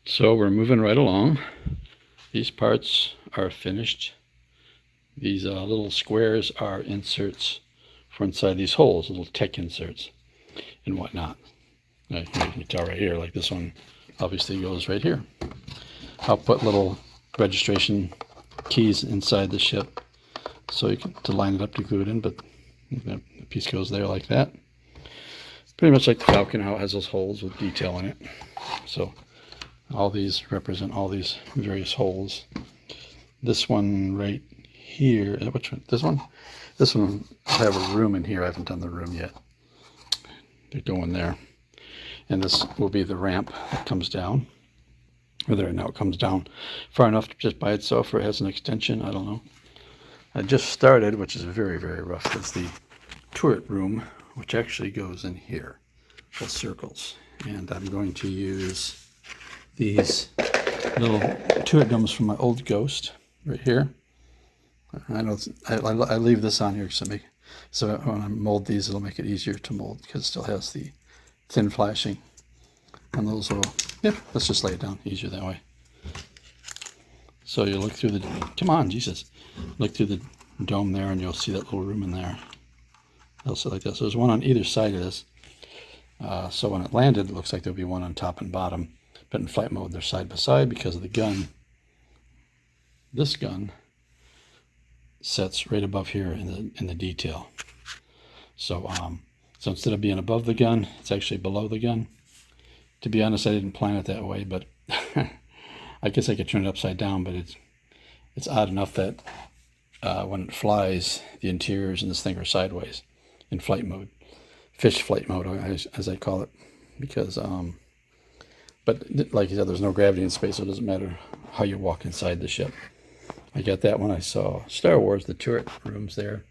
So we're moving right along. These parts are finished. These little squares are inserts for inside these holes, little tech inserts and whatnot. You can tell right here, like this one obviously goes right here. I'll put little registration keys inside the ship so you can to line it up to glue it in, but the piece goes there like that. Pretty much like the Falcon, how it has those holes with detail in it. So all these represent all these various holes. This one right here, which one? This one? This one, I have a room in here. I haven't done the room yet. They're going there. And this will be the ramp that comes down. Whether or not it comes down far enough just by itself or it has an extension, I don't know. I just started, which is very, very rough. It's the turret room, which actually goes in here, full circles. And I'm going to use these little turret domes from my old Ghost right here. I know I leave this on here so when I mold these, it'll make it easier to mold because it still has the thin flashing. And those will, yeah, let's just lay it down easier that way. So you look through the, come on, Jesus. Look through the dome there and you'll see that little room in there. It'll sit like this. So there's one on either side of this. So when it landed, it looks like there'll be one on top and bottom. But in flight mode, they're side by side because of the gun. This gun sets right above here in the detail. So instead of being above the gun, it's actually below the gun. To be honest, I didn't plan it that way, but I guess I could turn it upside down, but it's odd enough that when it flies, the interiors in this thing are sideways in flight mode. Fish flight mode, as I call it. Because, but like you said, there's no gravity in space, so it doesn't matter how you walk inside the ship. I got that when I saw Star Wars, the turret rooms there.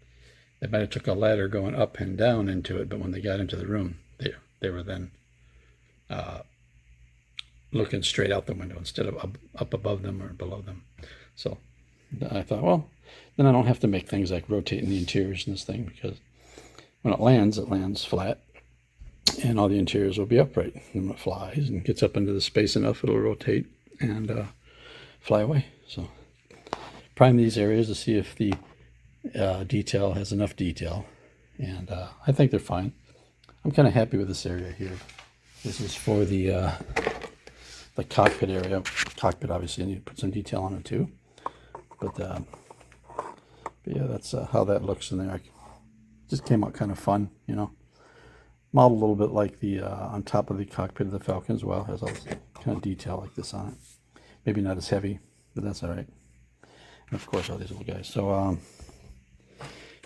They might have took a ladder going up and down into it, but when they got into the room, they were then looking straight out the window instead of up above them or below them. So I thought, well, then I don't have to make things like rotating the interiors in this thing, because when it lands flat and all the interiors will be upright. And when it flies and gets up into the space enough, it'll rotate and fly away. So prime these areas to see if the detail has enough detail, and I think they're fine. I'm kind of happy with this area here. This is for the cockpit area. Cockpit, obviously, I need to put some detail on it too. But yeah, that's how that looks in there. Just came out kind of fun, you know. Modeled a little bit like the on top of the cockpit of the Falcon as well. Has all this kind of detail like this on it. Maybe not as heavy, but that's all right. And of course, all these little guys. So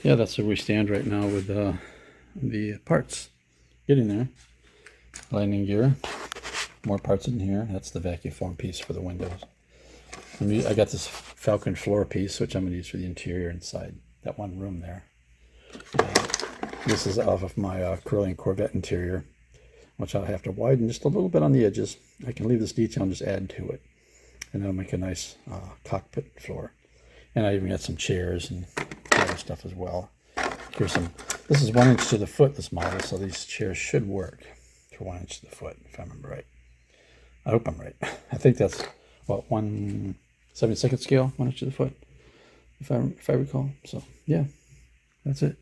yeah, that's where we stand right now with the parts. Getting there. Landing gear. More parts in here. That's the vacuum form piece for the windows. I got this Falcon floor piece, which I'm going to use for the interior inside that one room there. This is off of my Corellian Corvette interior, which I'll have to widen just a little bit on the edges. I can leave this detail and just add to it, and that'll make a nice cockpit floor. And I even got some chairs and other stuff as well. Here's some. This is 1 inch to the foot, this model, so these chairs should work for 1 inch to the foot, if I remember right. I hope I'm right. I think that's what 1/72 scale, 1 inch to the foot, if I recall. So yeah, that's it.